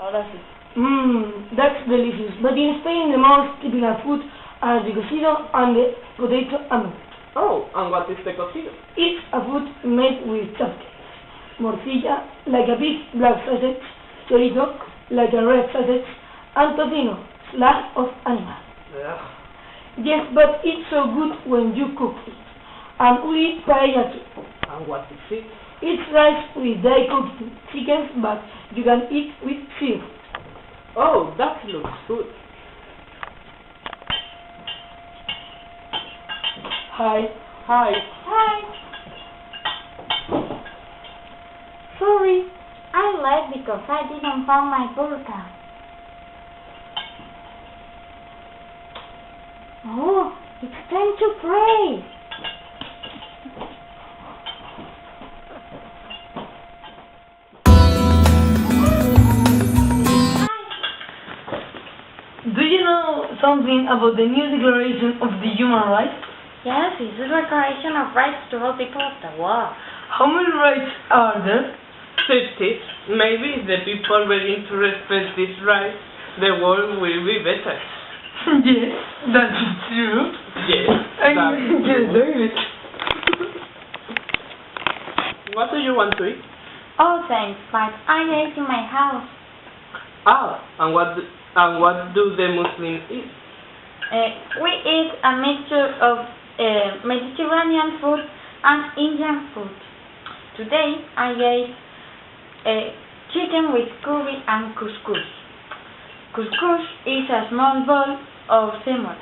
Ahora sí. That's delicious. But in Spain, the most typical food are the cocido and the potato omelette. Oh, and what is the cocido? It's a food made with chopsticks. Morcilla, like a big black sausage. Chorizo, like a red sausage. And tocino, slab of animal. Ugh. Yes, but it's so good when you cook it. And we eat paella too. And what is it? It's rice with dry cooked chickens, but you can eat with seafood. Oh, that looks good. Hi. Hi. Hi. Sorry, I'm late because I didn't find my burqa. Oh, it's time to pray. Do you know something about the new Declaration of the Human Rights? Yes, it's a declaration of rights to all people of the world. How many rights are there? 50. Maybe if the people begin to respect these rights, the world will be better. Yes, that's true. Yes, that's Yes, true. David. What do you want to eat? Oh, thanks, but I ate in my house. Ah, and what do the Muslims eat? We eat a mixture of Mediterranean food and Indian food. Today I ate chicken with curry and couscous. Couscous is a small bowl of semola.